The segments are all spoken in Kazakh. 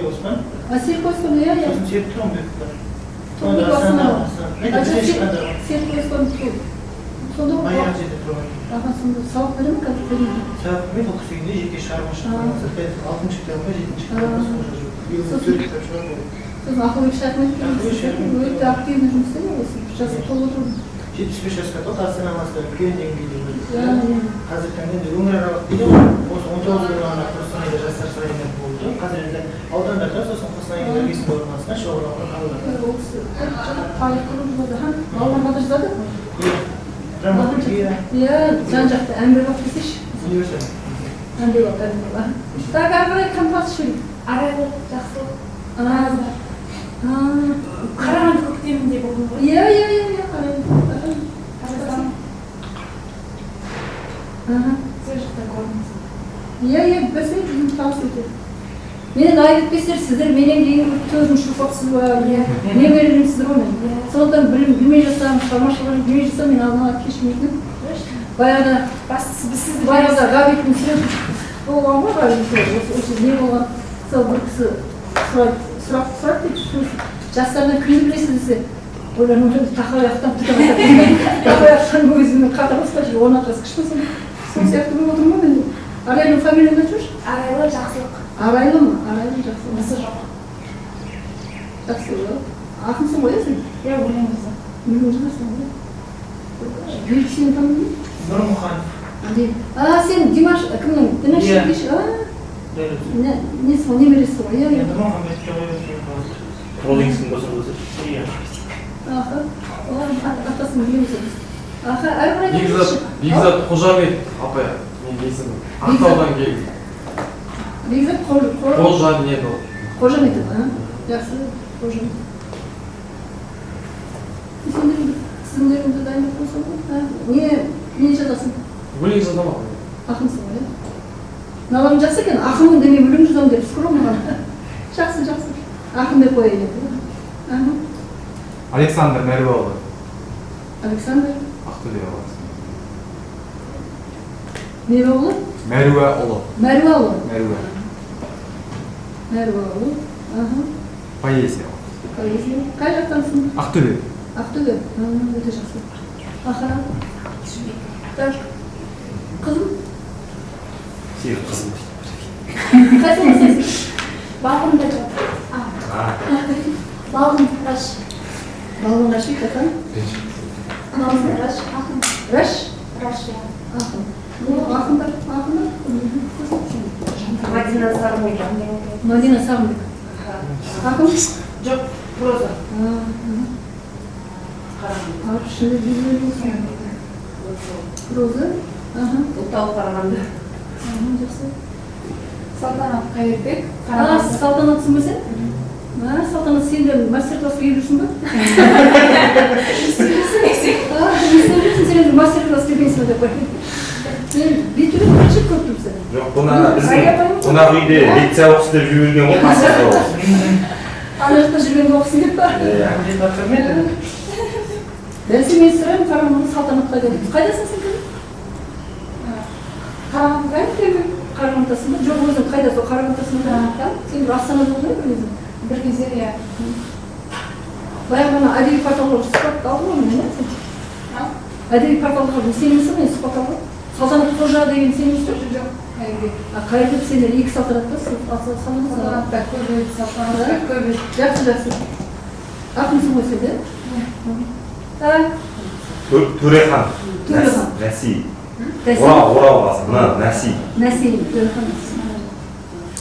Osman. Serk Osman ya. So'zim Serk Turunbekov. Turunbek Osman. Serk Osman. Sonda Mayarjida turadi. Aha, sonda savob berami kadar? Savob men o'qishingda jeki sharmashlik qilasiz. 60 kitobga 7 kitobga Siz aholi ishlatmayapsizmi? O'ta aktivni жұмыс істейсіз. Жазып толып отырмын. 75 жасқа толды, астанамызда үлкен деңгейде. Қазір таңда өңіраралық дейді ғой. Осы 19 күн ғана Қостанайда жастар сарайында болды. Қазір енді аудандарда сосын Қостанайдың іргесінде орналасқан шоғырларға қабылдады. Тарих құрылымында ham балаларға да жазады. Драматургия. Иә, жан-жақты әмбебап десейші. Университет. Әмбебап, әмбебап. Так, ары қарай қамтасы жүрейік. Арайлы жақсылық. Қарағанды көктемінде болдың ғой. Иә, қарағанды. Қазақстан. Сен жақтан көрдіңіз. Иә, бәсе жүзім табыс етеді. Менен айып етпесіздер, сіздер менен кейін төртінші ұрпақсыз ба, немерелерімсіздер ғой мен. Сондықтан білмей жасағым, шығармашылығын білмей жасағым, мен алдыма кешірмейтінім. Баяғыда ғабиттің сөз болған ғой, ғабиттің осы не болған, сол бір кісі сұрақ дейді, жастардан кімді білесіз десе, ойланым жүрді, тақаяқтан тақаяқтан өзімнің қатар баспашы, 16 жас кішкенсің. Сол сияқты болып отырмын ғой мен. Арайлы фамилияны айтыңызшы. Арайлы жақсылық. Арайлы ма? Арайлы жақсылық. Мысы жоқ. Жақсылық. Ақынсың ғой сен? Иә, өлең қызы. Өлең жазасың ғой. Берік сені танымын? Нұрмұхан. Сен Димаш кімнің? Дінаш Шекеш? Несі ғой, немересі ғой? Нұрмұхамед Роллингстің досың. Иә. Атасын білеміз. Әрі қарай Бекзат Қожамет апай, мен есімім. Ақтаудан келдім. Бекзат Қожамет ол. Қожамет, жақсы, Қожамет. Сіздеріңді дайындап қойсың ғой? Не жазасың? Өлең жазамын. Ақынсың ғой, Наларың жақсы екен, ақынмын демей өлең жазамын деп скромныған. Жақсы. Ақын деп қояйын деп. Александр Мәруәлі. Александр? Ақтөбе қаласы. Не болу? Мәруәлі. Мәруәлі. Поэзия. Қай жақтансың? Ақтөбе. Ақтөбе? Өте жақсы. Аха. Так. Қызым? Сен қызым. Қайсың сенсің? Балғында жатыр. Балғын Раш. Балғын Раши, қайсың? Балғын Раш. Ақын. Раш? Раш, иә. Ақын. Ақындар? Мадина Сармбек. Мадина Сармбек. Ақын? Жоқ, проза. Шынды жүзілер болсын. Проза? Ұлтау Қарағанды. Жақсы. Салтанат Қайырбек. Салтанатсың ба сен? Салтанат, сен де мастер-классқа келіп жүрсің ба? Сен мастер-класс келгенсің ба деп қойып. Мен бетілі бірінші көп тұрып сені. Жоқ, қонақ үйде лекция оқысын деп жүрген ғой, қасында оқысын. Ана жақта жүргенде оқысын деп па? Бәлсе мен сұраймын, Қарағандыға Салтанатқа келіп. Қайдасың сен кім? Қарағандыға келіп. Қарағандысың ба? Жоқ, өзің қайдасың? Қарағандысың ба? Сен бір Астанада болдың ба өзің? Бір кездер, иә. Баяғы ғана әдеби порталға сұхбат алдың ғой мен, сен? Әдеби порталға сенімсің мен сұхбат алдым? Салтанат Қожа деген сенімсің? Жоқ, Қайырбек. Қайырбек сендер екі Салтанат па? Салтанат Бәккөбет, Салтанат Бәккөбет. Жақсы. Ақынсың ғой сен, де? Так. Төрехан. Нәси. Орал қаласы. Нәси. Нәси. Төрехан.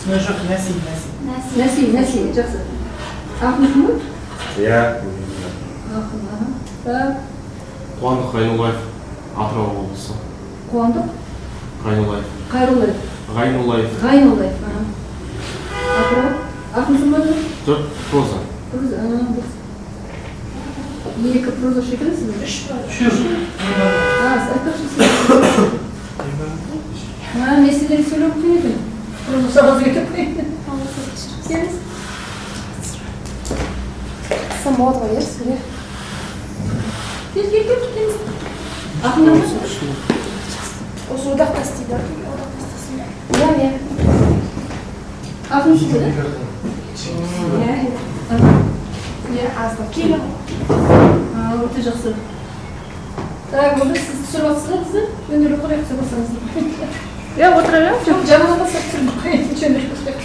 Жоқ, Нәси, жақсы. Ақынсың ғой? Иә. Ақын, так. Қуандық Ғайнуллаев, Атырау облысы. Қуандық? Ғайнуллаев. Ғайнуллаев. Атырау. Ақынсың ба? Жоқ, проза. Екі проза шекілесің бе? Үш. Айтпақшы сен. Мен сендерге сөйлеп қойын екен. Проза сағазы кетіп қойын. Сеніз? Самот ғой, сөйле. Кел. Ақындар ма? Осы одақтас дейді. Одақтастасын. Иә. Ақынсың ба? иә аздап келім Өте жақсы. Так, онда сіз түсіріп жатсыз ба бізді? Жөндеуге қояйық деп отырсаңыз. иә отыра бер Жоқ, жағына басып түсіріп қояйық, жөндеуге қояйық.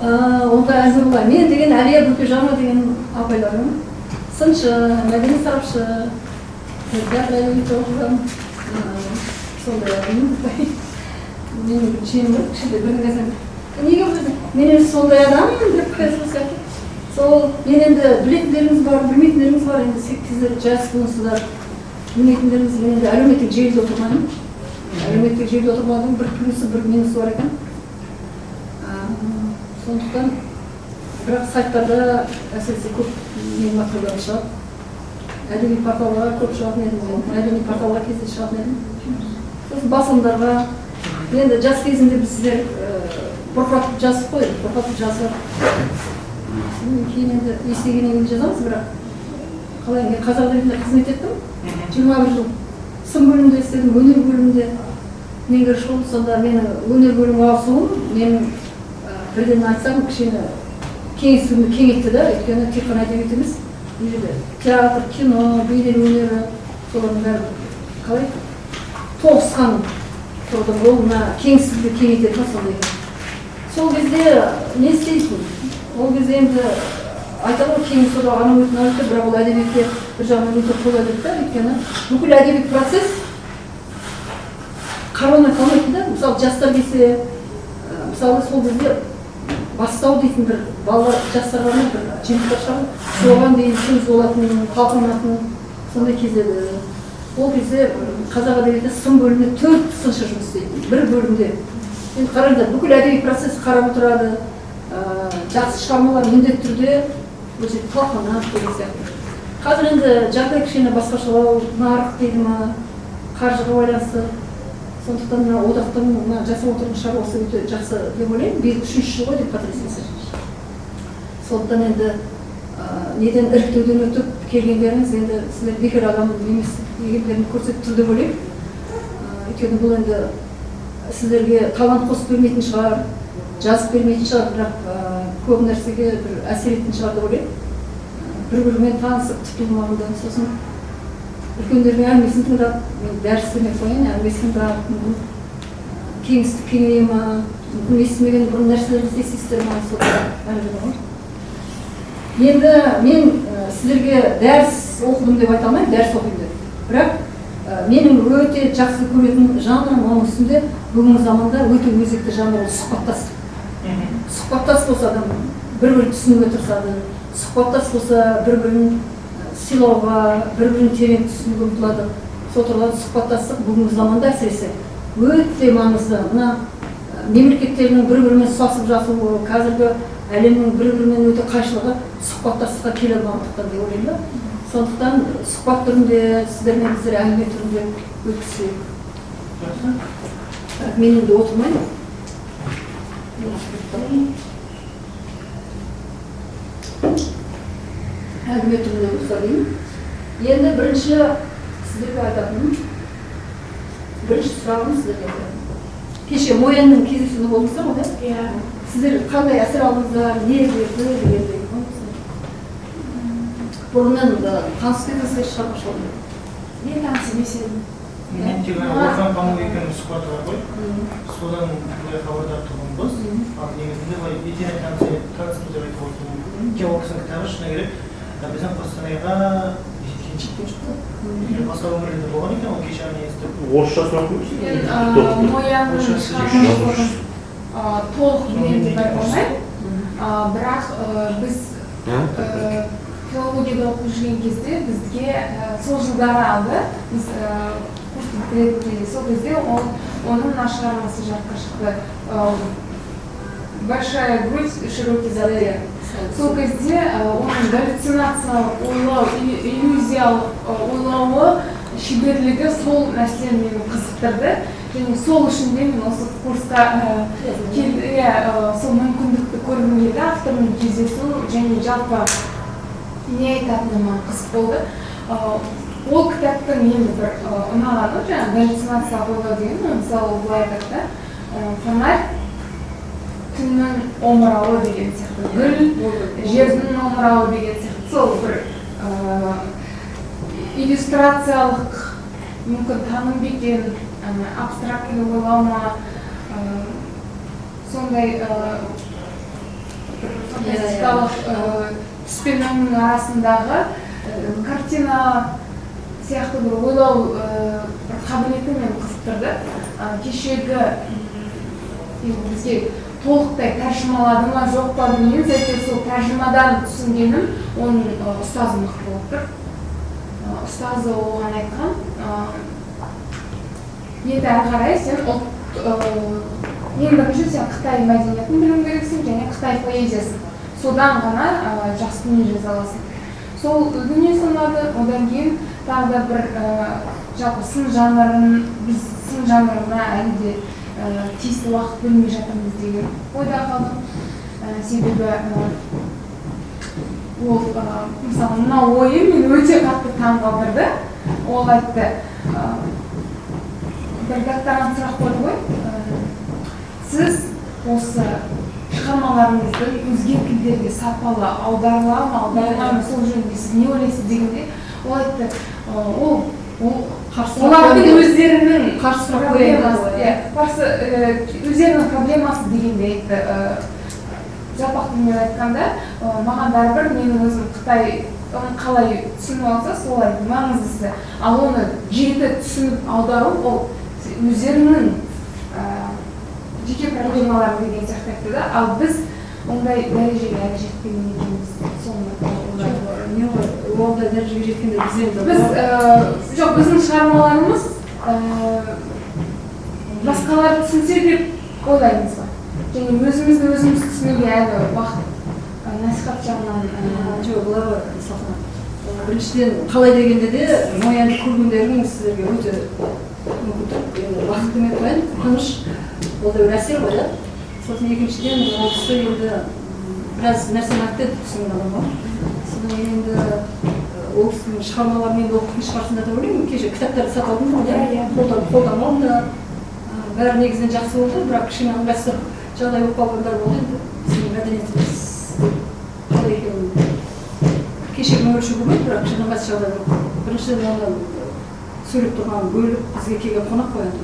Онда әзір болайын. Мен деген Әлия Бөкежанова деген апайларым. Сыншы, мәдени сарапшы, әдебиет оқыған. Сондай менің жиенім бар, кішкентай бір нәрсе. Неге бұл? Мен енді сондай адаммын деп қойсаңыз. Сол, мен енді білетіндеріңіз бар, білмейтіндеріңіз бар, енді сіздер жас болсыздар. Білмейтіндеріңіз, мен енді әлеуметтік желіде отырмаймын. Әлеуметтік желіде отырмадым, бір плюсы, бір минусы бар екен. Сондықтан, бірақ сайттарда әсіресе көп мен материалдар шығады. Әдеби порталға көп шығатын едім, әдеби порталға кезде шығатын едім. Сосын басылымдарға, енді жас кезінде біз сіздер бұрқыратып жазып қойдық, бұрқыратып жазып. Кейін енді естігеннен кейін жазамыз, бірақ қалай мен қазақ әдебиетінде қызмет еттім. 21 жыл сын бөлімінде істедім, өнер бөлімінде меңгеруші болдым. Сонда менің өнер бөлімге ауысуым мен бірден айтсам кішкене кеңістігімді кеңейтті да, өйткені тек қана әдебиет емес, театр, кино, бейнелеу өнері, солардың бәрі қалай тоғысқан тұрдым, ол мына кеңістігімді кеңейтеді ма сондай. Сол кезде не істейсің? Ол кезде енді айтады ғой кеңес одағы анау өтін айтты, бірақ ол әдебиетке бір жағынан өте қолай деді да, өйткені бүкіл әдеби процесс қарауына қалмайтын да. Мысалы жастар келсе, мысалы сол кезде бастау дейтін бір балалар жастар бар ма, бір жемқор шығар, соған дейін сөз болатын, талқыланатын сондай кезде еді. Ол кезде қазақ әдебиетінде сын бөлімде 4 сыншы жұмыс істейтін, бір бөлімде. Енді қараңыздар, бүкіл әдеби процесс қарап отырады. Жақсы шығармалар міндетті түрде өте талқыланады деген сияқты. Қазір енді жағдай кішкене басқашалау, нарық дейді ма, қаржыға байланысты. Сондықтан мына одақтың мына жасап отырған шаруасы өте жақсы деп ойлаймын. Биыл 3-ші жыл ғой деп қателеспесем. Сондықтан енді неден іріктеуден өтіп келгендеріңіз енді сіздер бекер адам емес екендерін көрсетіп тұр деп ойлаймын. Өйткені бұл енді сіздерге талант қосып бермейтін шығар, жазып бермейтін шығар, бірақ көп нәрсеге бір әсер етін шығар деп ойлаймын. Бір-бірімен танысып тұтылмағанда, сосын үлкендердің әңгімесін тыңдап, мен дәріс демей қояйын, әңгімесін тыңдап, кеңістік кеңейе ма, мүмкін естімеген бұрын нәрселерді естисіздер ма, сол енді мен сіздерге дәріс оқыдым деп айта алмаймын, дәріс оқимын деп. Бірақ менің өте жақсы көретін жанрым, оның үстінде бүгінгі заманда өте өзекті жанр ол сұхбаттастық. Сұхбаттас болса адам бір-бірін түсінуге тырысады, сұхбаттас болса бір-бірін сыйлауға, бір-бірін терең түсінуге ұмтылады. Сол тұрғыдан сұхбаттастық бүгінгі заманда әсіресе өте маңызды. Мына мемлекеттерінің бір-бірімен сұсасып жатуы, қазіргі әлемнің бір-бірімен өте қайшылығы сұхбаттастыққа келе алмағандықтан деп ойлаймын да. Сондықтан сұхбат түрінде, сіздермен біздер әңгіме түрінде өткізсек. Мен енді отырмаймын. Әңгіме түрінде өткізейін. Енді бірінші сіздерге айтатыным, бірінші сұрағым сіздерге айтатыным. Кеше Моянның кездесуінде болдыңыздар ғой, да? иә Сіздер қандай әсер алдыңыздар, не берді дегендей. Бұрыннан танысып кетесіздер шығармашылығымен. мен таныс емес едім. Мен тек Орхан Памuk екеуміз сұхбаты бар ғой. Содан хабардар тұрғанбыз. Ал негізінде былай етене таныспыз деп айтып отырмын. Ол кісінің кітабы шыны керек біздің Қостанайға жеткеншілікпен шықты. Басқа өңірлерде болған екен, ол кеше ғана естіп. Орысша сұрап Мен Моянның шығармашылығын толық білемін деп айта алмаймын. Бірақ біз филологияда оқып жүрген кезде бізге сол жылдары алды. Біз курс бітіретін сол кезде оның мына шығармасы жарыққа шықты. Большая грудь, широкий зад. Сол кезде оның галлюцинациялық ойлау, иллюзиялық ойлауы, шеберлігі сол нәрсені мені қызықтырды. Және сол үшін де мен осы курсқа сол мүмкіндікті көргім келді, автормен кездесу және жалпы не айтатыныма қызық болды. Ол кітаптың енді бір ұнағаны, жаңағы галлюцинациялық ойлау деген, мысалы былай айтады да, фонарь түннің омырауы деген сияқты, гүл жердің омырауы деген сияқты. Сол бір иллюстрациялық, мүмкін таным бекен, абстрактілі ойлау ма, сондай фантастикалық түспен өңнің арасындағы картина сияқты бір ойлау қабілеті мені қызықтырды. Кешегі бізге толықтай тәржімалады ма жоқ па білмеймін, әйтеуір сол тәржімадан түсінгенім оның ұстазы мықты болып тұр. Ұстазы оған айтқан, енді әрі қарай сен ең бірінші сен Қытай мәдениетін білуің керексің және Қытай поэзиясын. Содан ғана жақсы дүние жаза аласың. Сол дүниесі ұнады. Одан кейін тағы да бір жалпы сын жанрын, біз сын жанрына әлі де тиісті уақыт бөлмей жатырмыз деген ойда қалдым. Себебі ол, мысалы, мына ойы мені өте қатты таңғалдырды. Ол айтты, бір докторант сұрақ қойды ғой, сіз осы шығармаларыңызды өзге тілдерге сапалы аударыла ма, аударылмай ма, сол жөнінде сіз не ойлайсыз дегенде, ол айтты, олардың өздерінің өздерінің проблемасы дегенде айтты. Жалпақ тілмен айтқанда, маған бәрібір менің өзім Қытай қалай түсініп алса, солай маңыздысы. Ал оны жеті түсініп аудару, ол өздерінің жеке проблемалары деген сияқты айтты да. Ал біз ондай дәрежеге әлі жетпеген екенбіз. Ондай дәрежеге жеткенде біз енді жоқ, біздің шығармаларымыз басқалар түсінсе деп ойлаймыз ба? Және өзімізді өзіміз түсінуге әлі уақыт насихат жағынан жоқ, бұлар салтанат. Біріншіден, қалай дегенде де ноянды көргендерің сіздерге өте уақыт демек қояйын, қуаныш, ол да бір әсер ғой да. Сосын екіншіден, ол кісі енді біраз нәрсені айтты түсінген адам бар. Содан енді ол кісінің шығармаларын енді оқитын шығарсында да ойлаймын, кеше кітаптарды сатып алдым ғой, қолдамауым да бәрі негізінен жақсы болды, бірақ кішкене ыңғайсыз жағдай болып қалғандар болды. Енді біздің мәдениетіміз қалай екенін кешегі өлшеуге болмайды, бірақ кішкене ыңғайсыз жағдай болды. Біріншіден онда сөйлеп тұрған бөліп бізге келген қонақ қой енді.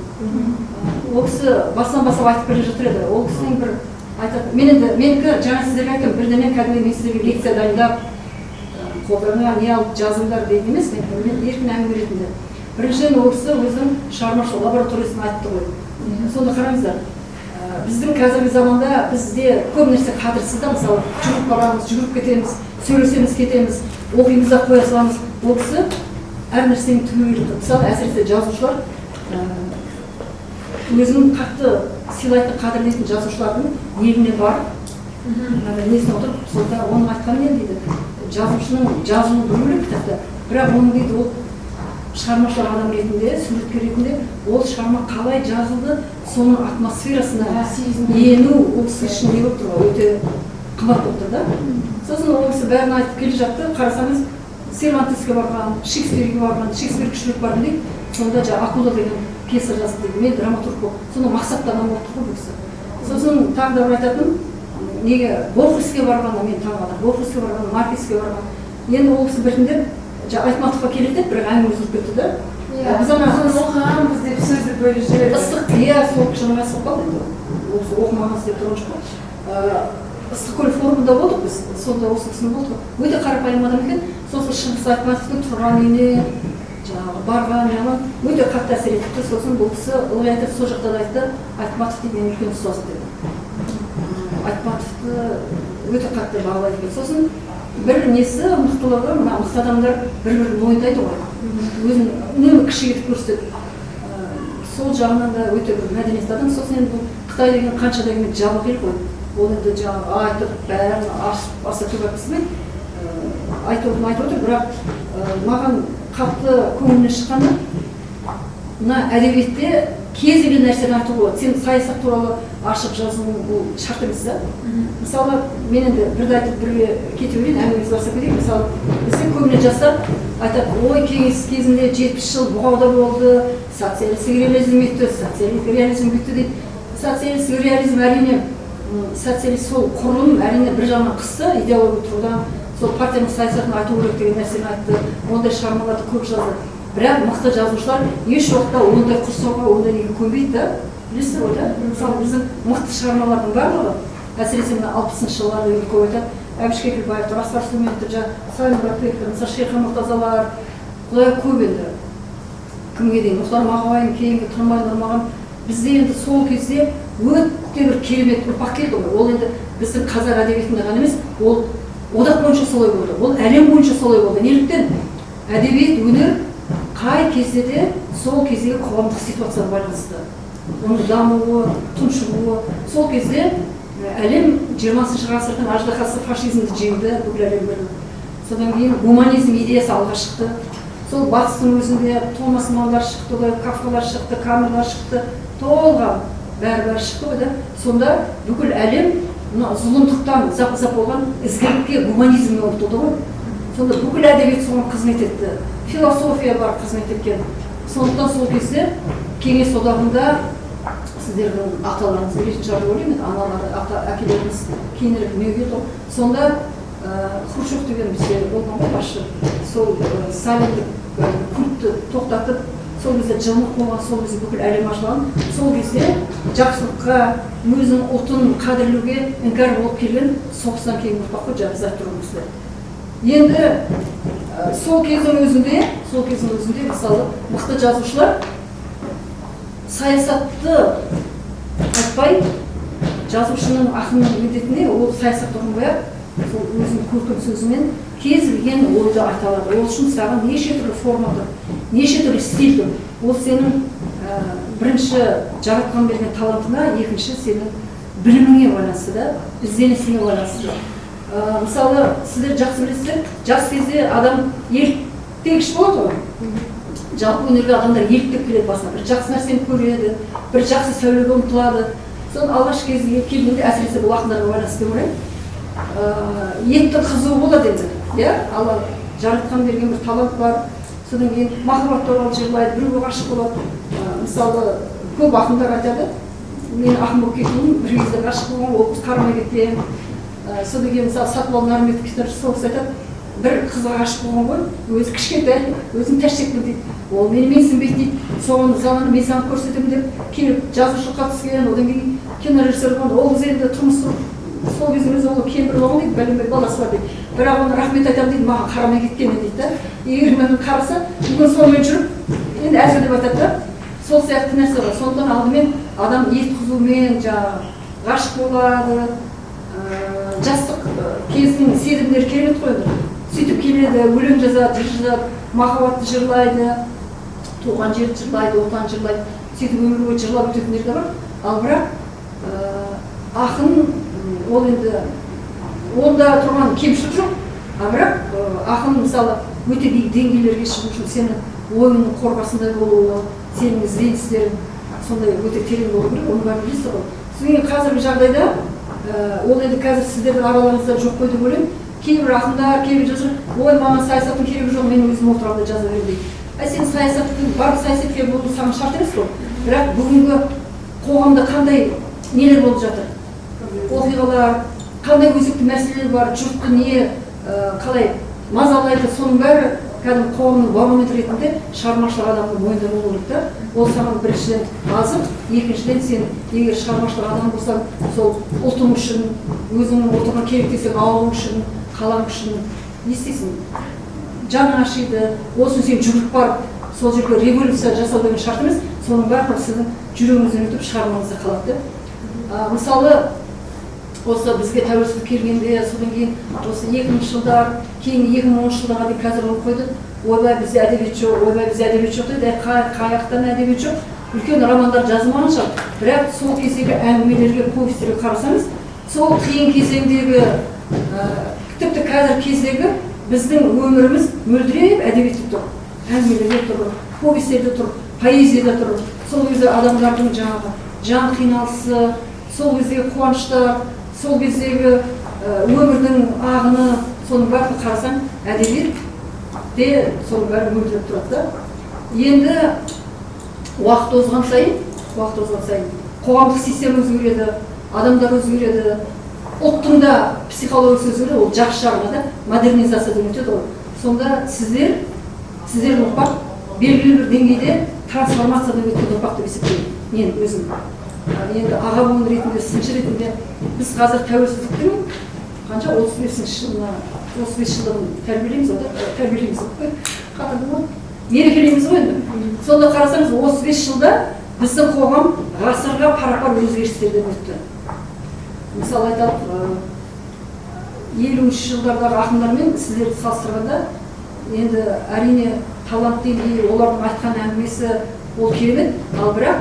Ол кісі басынан бастап айтып келе жатыр еді. Ол кісінің бір айтатын, менікі жаңа сіздерге айттым, бірден кәдімгі мен сіздерге лекция дайындап қолдарына не алып жазыңдар дейді емес, мен еркін әңгіме ретінде. Біріншіден ол кісі өзінің шығармашылық лабораториясын айтты ғой. Сонда қараңыздар, біздің қазіргі заманда бізде көп нәрсе қадірсіз да, мысалы жүріп барамыз, жүгіріп кетеміз, сөйлесеміз кетеміз, оқимыз да қоя саламыз. Ол кісі әр нәрсенің түбегейлі тұр. Мысалы әсіресе жазушылар өзінің қатты сыйлайтын, қадірлейтін жазушылардың еліне барып, несіне отырып, сонда оның айтқаны не дейді? Жазушының жазуы бөлек кітапта, бірақ оның дейді ол шығармашылық адам ретінде, суреткер ретінде ол шығарма қалай жазылды, соның атмосферасына ену ол кісі үшін не болып тұр, өте қымбат болып тұр да. Сосын ол кісі бәрін айтып келе жатты, қарасаңыз Сервантеске барған, Шекспирге барған, Шекспир кішірек барды дейді, сонда Акула деген пьеса жазды дейді, мен драматург болып, сонда мақсаттан болып тұр ғой бұл кісі. Сосын тағы да айтатын, неге Борхеске барғанда мен таңғалдым, Борхеске барған, Маркеске барған, енді ол кісі біртіндеп Айтматовқа келеді, бірақ әңгіме үзіліп кетті да. Біз ана оқығанбыз деп сөзді бөліп жіберді. Ыстық, сол кішкене мәселе қалды енді. Ол кісі оқымағанбыз деп тұрған жоқ. Ыстықкөл форумында болдық біз, сонда осы кісінің болдық. Өте қарапайым адам екен. Сосын Шыңғыс Айтматовтың тұрған үйіне барған, өте қатты әсер етті. Сосын бұл кісі ылғи айтып, сол жақта да айтты, Айтматов деген үлкен ұстаз деді. Айтматовты өте қатты бағалайды екен. Сосын бір несі мықтылығы, мына мықты адамдар бір-бірін мойындайды ғой. Өзін үнемі кіші етіп көрсетеді. Сол жағынан да өте бір мәдениетті адам. Сосын енді бұл Қытай деген қанша дегенмен жабық ел ғой. Ол енді жаңағы айтып, бәрін ашып, аса көп айтқызбайды. Айтып отыр, бірақ маған қатты көңіліне шыққаны, мына әдебиетте кез келген нәрсені айтуға болады. Сен саясат туралы ашып жазуың бұл шарт емес да. Мысалы, мен енді бірді айтып бірге кете берейін, әңгімеміз барса кетейік. Мысалы, бізде көбіне жастар айтады, ой, кеңес кезінде 70 жыл бұғауда болды, социалистік реализм өтті, социалистік реализм өтті дейді. Социалистік реализм әрине социалист сол құрылым әрине бір жағынан қысты идеология тұрғыдан сол партияның саясатын айту керек деген нәрсені айтты, ондай шығармаларды көп жазды. Бірақ мықты жазушылар еш уақытта ондай құрсауға, ондай неге көнбейді да. Білесіздер ғой да? Мысалы біздің мықты шығармалардың барлығы, әсіресе мына 60-шы жылдары көп айтады, Әбіш Кекілбаевтар, Асқар Сүлейменовтер, Сайын Мұратбековтер, мысалы Шерхан Мұртазалар, құдай көп енді. Кімге дейін, Мұхтар Мағауин, кейінгі Тұрмай Нұрмаған, бізде енді сол кезде өте бір керемет ұрпақ келді ғой. Ол енді біздің қазақ әдебиетінде ғана емес, ол одақ бойынша солай болды, ол әлем бойынша солай болды. Неліктен әдебиет, өнер қай кезде де сол кездегі қоғамдық ситуацияға байланысты. Оның дамуы, тұншығуы, сол кезде әлем 20-шы ғасырдың аждаһасы фашизмді жеңді, бүкіл әлем бірін. Содан кейін гуманизм идеясы алға шықты. Сол батыстың өзінде Томас Манндар шықты, Кафкалар шықты, Камерлар шықты, толған бәрі шықты ғой да. Сонда бүкіл әлем зұлымдықтан зап болған ізгілікке, гуманизмге ұмтылды ғой. Сонда бүкіл әдебиет соған қызмет етті. Философия бар қызмет еткен. Сондықтан сол кезде Кеңес одағында сіздердің аталарыңыз, екінші жарды ойлаймын, аналары, әкелеріңіз кейінірек дүниеге келді. Сонда Хрущев деген бізде болған ғой басшы. Сол Сталиндік культті тоқтатып, сол кезде жылынып болған, сол кезде бүкіл әлем ашылған. Сол кезде жақсылыққа, өзінің ұлтын қадірлеуге іңкәр болып келген соғыстан кейін ұрпақ қой жаңа біз айтып тұрғанымызды. Енді сол кездің өзінде мысалы мықты жазушылар саясатты айтпай, жазушының, ақынның міндетіне ол саясатты ұғынбай-ақ, сол өзінің көркем сөзімен кез келген ойды айта алады. Ол үшін саған неше түрлі форма тұр, неше түрлі стиль тұр. Ол сенің бірінші жаратқан берген талантыңа, екінші сенің біліміңе байланысты да, ізденісіңе байланысты. Мысалы, сіздер жақсы білесіздер, жас кезде адам еліктегіш болады ғой. Жалпы өнерге адамдар еліктеп келеді басына. Бір жақсы нәрсені көреді, бір жақсы сәулеге ұмтылады. Соны алғаш кезге келгенде, әсіресе бұл ақындарға байланысты деп ойлаймын. Еттің қызуы болады енді. Алла жаратқан берген бір талант бар. Содан кейін махаббат туралы жырлайды, біреуге ғашық болады. Мысалы, көп ақындар айтады. Мен ақын болып кеттім, бір кезде ғашық болған, ол қыз қарамай кеткен. Содан кейін мысалы Сатыбал Нарымбетов сол айтады, бір қызға ғашық болған ғой, өзі кішкентай, өзін тәштекпін дейді. Ол мені менсінбейді дейді, соған заманы мен саған көрсетемін деп келіп жазушылыққа түскен, одан кейін кинорежиссер болған, ол қыз енді тұрмысы сол кезде өзі ол кемпір болған дейді, бәленбай баласы бар дейді. Бірақ оны рахмет айтамын дейді, маған қарамай кеткені дейді да. Егер мені қараса, бүгін сонымен жүріп, енді әзір деп айтады да. Сол сияқты нәрсе бар. Сондықтан алдымен адам ет қызуымен ғашық болады, жастық кезінің сезімдері керемет қой. Сөйтіп келеді, өлең жазады, жыр жазады, махаббатты жырлайды, туған жерді жырлайды, отан жырлайды. Сөйтіп өмір бойы жырлап өтетіндер де бар. Ал бірақ ақын ол енді онда тұрған кемшілік жоқ. А бірақ ақын мысалы өте биік деңгейлерге шығу үшін сенің ойыңның қорғасындай болуы, сенің ізденістерің сондай өте терең болу керек. Оны бәрін білесіз ғой. Сіздің қазіргі жағдайда ол енді қазір сіздердің араларыңызда жоқ қой деп ойлаймын. Кейбір ақындар, кейбір жазушылар, ой, маған саясаттың керегі жоқ, мен өзім отырғанда жаза беремін дейді. Сен саясаттың барлық саясаткер болу саған шарт емес қой. Бірақ бүгінгі қоғамда қандай нелер болып жатыр? Оқиғалар, қандай өзекті мәселелер бар, жұртты не қалай мазалайды, соның бәрі кәдімгі қоғамның барометр ретінде шығармашылық адамның мойнында болу керек та. Ол саған біріншіден азық, екіншіден сен егер шығармашылық адам болсаң, сол ұлтың үшін, өзіңнің отырған керек десең ауылың үшін, қалаң үшін не істейсің? Жаның ашиды, осын сен жүгіріп барып, сол жерге революция жасау деген шарт емес, соның бәрі сіздің жүрегіңізден өтіп шығармаңызда қалады. Мысалы, осы бізге тәуелсіздік келгенде, содан кейін осы 2000 жылдар, кейін 2010 жылдарға дейін қазір болып қойды. Ойбай бізде әдебиет жоқ, ойбай бізде әдебиет жоқ дейді. Қаяқтан әдебиет жоқ. Үлкен романдар жазылмаған шығар. Бірақ сол кездегі әңгімелерге, повестерге қарасаңыз, сол қиын кезеңдегі, тіпті қазір кездегі біздің өміріміз мөлдіреп әдебиетте тұр. Әңгімелерде тұр, повестерде тұр, поэзияда тұр. Сол кезде адамдардың жаңағы жан қиналысы, сол кездегі қуаныштар, сол кездегі өмірдің ағыны, соның бәрін қарасаң, әдебиет де соның бәрі мөлдіреп тұрады да. Енді уақыт озған сайын қоғамдық система өзгереді, адамдар өзгереді, ұлттың да психологиясы өзгереді, ол жақсы жағына да модернизация деген өтеді ғой. Сонда сіздердің ұрпақ белгілі бір деңгейде трансформациядан өткен ұрпақ деп есептеймін мен өзім. Енді аға буын ретінде, сыншы ретінде біз қазір тәуелсіздіктің қанша 35 жылдығын тәрбиелейміз ғой, мерекелейміз ғой енді. Сонда қарасаңыз 35 жылда біздің қоғам ғасырға пара-пар өзгерістерден өтті. Мысалы айталық, 50-ші жылдардағы ақындармен сіздерді салыстырғанда, енді әрине талант деңгейі, олардың айтқан әңгімесі ол керемет, ал бірақ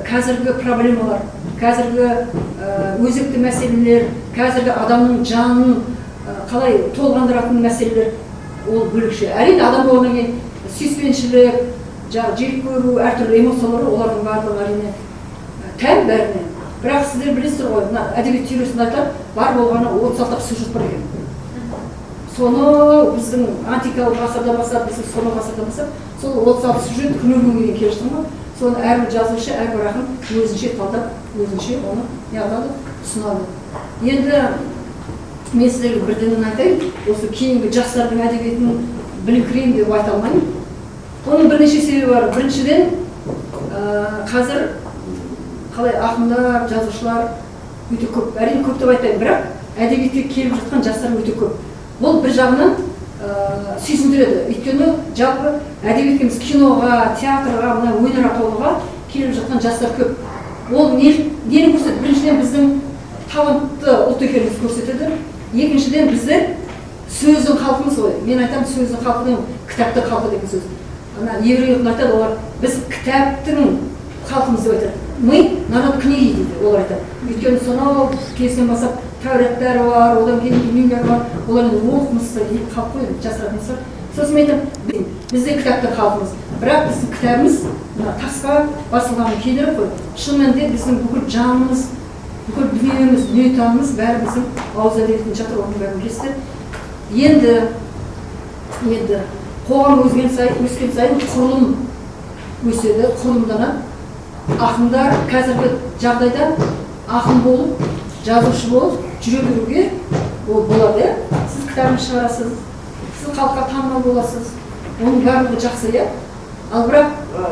қазіргі проблемалар, қазіргі өзекті мәселелер, қазіргі адамның жанын қалай толғандыратын мәселелер ол бөлікше. Әрине адам болғаннан кейін сүйіспеншілік, жек көру, әртүрлі эмоциялары олардың барлығы әрине тән бәріне. Бірақ сіздер білесіздер ғой, әдебиет теориясында айтады, бар болғаны 36 сюжет бар екен. Соны біздің антикалық ғасырдан бастап, біздің соңғы ғасырдан бастап, сол 36 сюжет күннен күнге дейін келе жатқан ғой. Соны әрбір жазушы, әрбір ақын өзінше талдап, өзінше оны ұсынады. Енді мен сіздерге бірден айтайын, осы кейінгі жастардың әдебиетін біліңкірейін деп айта алмаймын. Оның бірнеше себебі бар. Біріншіден, қазір қалай ақындар, жазушылар өте көп, әрине көп деп айтпаймын, бірақ әдебиетке келіп жатқан жастар өте көп. Бұл бір жағынан сүйсіндіреді. Өйткені жалпы әдебиетіміз киноға, театрға, мына өнер атаулыға келіп жатқан жастар көп. Ол нені көрсетеді? Біріншіден біздің талантты ұлт екенімізді көрсетеді. Екіншіден біздер сөздің халқымыз ғой. Мен айтамын, сөздің халқы деген кітаптың халқы деген сөз. Ана еврейлер айтады, олар біз кітаптың халқымыз деп айтады. Мы народ книги дейді, олар айтады. Өйткені сонау кезден бастап тәуреттер бар, одан кейін дүниелер бар, олар оқымысты халық қой, жасыратынымыз бар. Сосын мен айтамын, бізде кітаптың халқымыз. Бірақ біздің кітабымыз тасқа басылғанын келтіріп қой. Шын мәнінде біздің бүкіл жанымыз, бүкіл дүниеміз, дүниетанымыз бәрі біздің ауыз әдебиетінде жатыр, оның бәрін білесіздер. Енді қоғам өскен сайын құрылым өседі, құрылымданады. Ақындар қазіргі жағдайда ақын болып, жазушы болып жүре беруге ол болады. Сіз кітабын шығарасыз, сіз халыққа танымал боласыз, оның барлығы жақсы, иә. Ал бірақ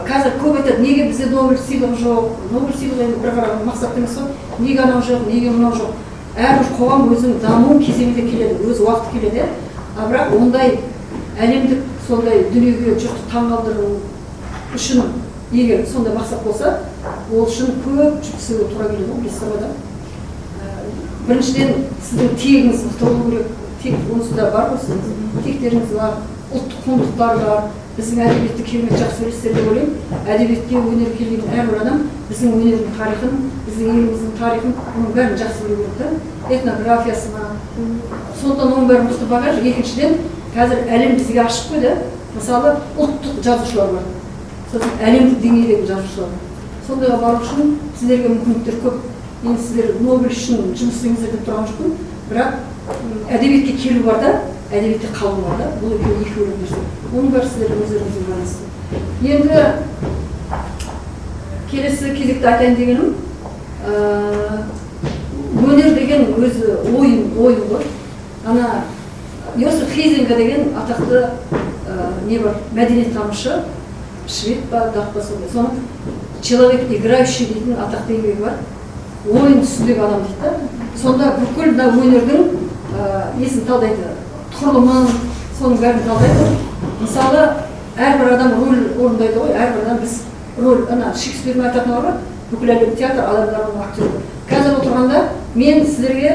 қазір көп айтады, неге бізде Нобель сыйлығы жоқ, Нобель сыйлығы енді бір қараған мақсат емес қой, неге анау жоқ, неге мынау жоқ. Әрбір қоғам өзінің даму кезеңінде келеді, өз уақыты келеді. А бірақ ондай әлемдік сондай дүниеге жұртты таңғалдыру үшін егер сондай мақсат болса, ол үшін көп жүктесуге тура келеді, білесіздер ғой да. Біріншіден сіздің тегіңіз мықты болу керек, тек онысы да бар ғой, сіздің тектеріңіз бар, ұлттық құндылықтар бар. Біздің әдебиетті керемет жақсы білесіздер деп ойлаймын. Әдебиетке өнер келген әрбір адам біздің өнердің тарихын, біздің еліміздің тарихын, оның бәрін жақсы білу керек, этнографиясына. Сондықтан оның бәрін мықты баға. Екіншіден, қазір әлем бізге ашық қой да. Мысалы, ұлттық жазушылар бар. Сосын әлемдік деңгейдегі жазушылар. Сондайға бару үшін сіздерге мүмкіндіктер көп. Енді сіздер Нобель үшін жұмыс істеңіздер деп тұрған жоқпын. Бірақ әдебиетке келу бар да, әдебиетте қалу бар да. Бұл екі бөлек нәрсе. Оның бәрі сіздердің өздеріңізге байланысты. Енді келесі кезекте айтайын дегенім, өнер деген өзі ойын ғой. Ана Йосеф Хейзинга деген атақты не бар, мәдениеттанушы, швед па, дақ па сондай. Соның человек играющий дейтін атақты еңбегі бар. Ойын үстіндегі адам дейді. Сонда бүкіл өнердің несін талдайды, құрылымын, соның бәрін талдайды. Мысалы, әрбір адам рөл орындайды ғой, әрбір адам біз рөл, Шекспирдің айтатыны бар, бүкіл әлем театр адамдардың актері. Қазір отырғанда мен сіздерге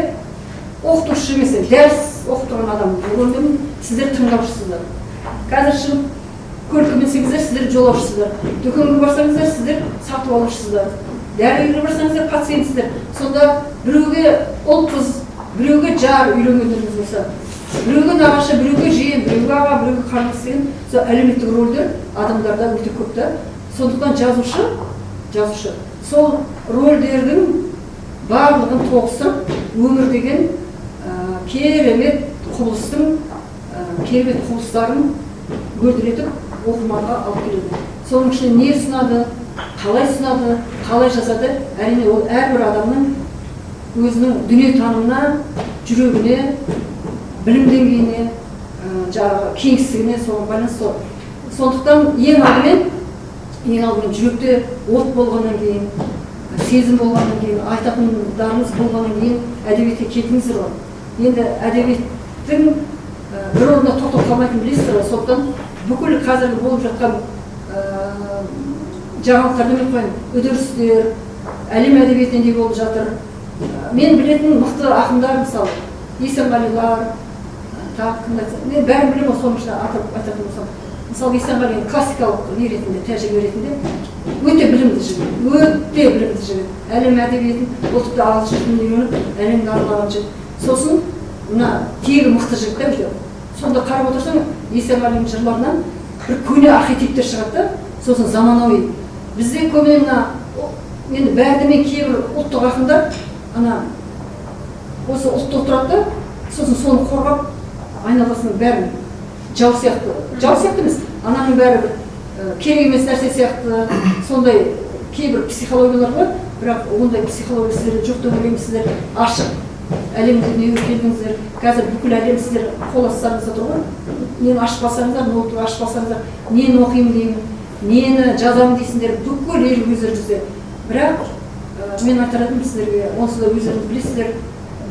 оқытушы емес, дәріс оқып тұрған адам рөлдемін, сіздер тыңдаушысыздар. Қазір шығып көлікке мінсеңіздер, сіздер жолаушысыздар. Дүкенге барсаңыздар, сіздер сатып алушысыздар. Дәрігерге барсаңыздар, пациентсіздер. Сонда біреуге ұл-қыз, біреуге жар үйленгендеріңіз болса, біреуге нағашы, біреуге жиен, біреуге аға, біреуге қарындас деген сол әлеуметтік рөлдер адамдарда өте көп та. Сондықтан жазушы сол рөлдердің барлығын тоғыстырып, өмір деген керемет құбылыстың керемет құбылыстарын мөлдіретіп оқырманға алып келеді. Соның ішінде не ұсынады, қалай ұсынады, қалай жазады, әрине ол әрбір адамның өзінің дүниетанымына, жүрегіне, білім деңгейіне, жаңағы кеңістігіне соған байланысты. Сондықтан ең алдымен жүректе от болғаннан кейін, сезім болғаннан кейін, айтатындарымыз болғаннан кейін әдебиетке келдіңіздер ғой. Енді әдебиеттің бір орында тоқтап қалмайтынын білесіздер ғой. Сондықтан бүкіл қазіргі болып жатқан жаңалықтар демей қояйын, үдерістер, әлем әдебиетінде болып жатыр. Мен білетін мықты ақындар, мысалы, Есенғалилар, мен бәрін білемін ғой, соның ішінде айтатын болсам. Мысалы, Есенғали классикалық не ретінде, тәжірибе ретінде өте білімді жігіт. Әлем әдебиетін, ол тіпті ағылшын тілін үйреніп, әлемді аралаған жігіт. Сосын мына тегі мықты жігіттер. Сонда қарап отырсаң, Есенғалиның жырларынан бір көне архетиптер шығады. Сосын заманауи. Бізде көбіне енді бәрі мен кейбір ұлттық ақындар осы ұлтты отырады, сосын соны қорғап, айналасының бәрін жау сияқты емес, ананың бәрі керек емес нәрсе сияқты, сондай кейбір психологиялар бар, бірақ ондай психология сіздер жоқтың ойлаймысыздар, ашық әлемді дүниеге келдіңіздер, қазір бүкіл әлем сіздер қол астарыңызда тұр ғой, нені ашпасаңыздар, ноутбук ашпасаңыздар, нені оқимын деймін, нені жазамын дейсіңдер, бүкіл ел өздеріңізде. Бірақ мен айтарым сіздерге, онсыз да өздеріңіз білесіздер,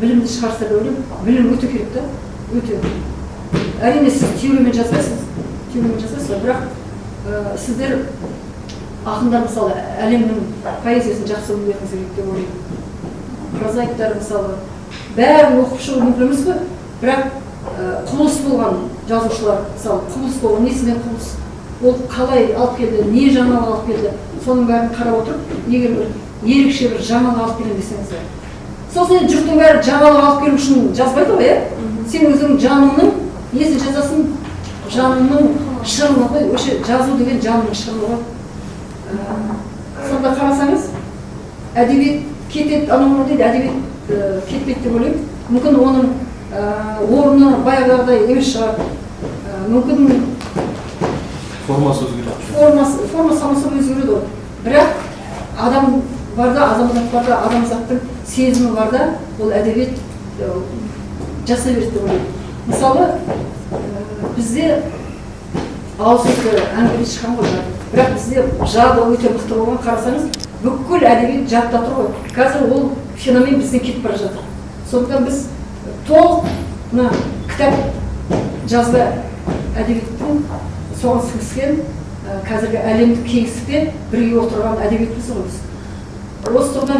білімді шығарсыздар деп ойлаймын. Білім өте керек та, өте. Әрине сіз теориямен жазасыз, бірақ сіздер ақындар мысалы әлемнің поэзиясын жақсы білуіңіз керек деп ойлаймын. Прозаиктар мысалы бәрін оқып шығу мүмкін емес қой, бірақ құбылыс болған жазушылар, мысалы құбылыс болған, несімен құбылыс, ол қалай алып келді, не жаңалық алып келді, соның бәрін қарап отырып, егер ерекше бір жаңалық алып келем десеңіздер. Сосын жұрттың бәрі жаңалық алып келу үшін жазбайды ғой, сен өзің жаныңның несін жазасың, жаныңның шырыны ғой, өше жазу деген жанның шырыны ғой. Сонда қарасаңыз, әдебиет кетеді, анау дейді, әдебиет кетпейді деп ойлаймын. Мүмкін оның орны баяғыдай емес шығар. Мүмкін формасы өзгереді. Форма самасы өзгереді ғой. Бірақ адам барда, азамат барда, адамзаттың сезімі барда, ол әдебиет жасай береді деп ойлаймын. Мысалы, бізде ауызекі әңгіме шыққан ғой, бірақ бізде жады өте мықты болған, қарасаңыз, бүкіл әдебиет жадта тұр ғой. Қазір ол феномен бізден кетіп бара жатыр. Сондықтан біз толық кітап жазба әдебиеттің соған сіңіскен қазіргі әлемдік кеңістікте бірге отырған әдебиетіміз ғой біз. Осы тұрғыдан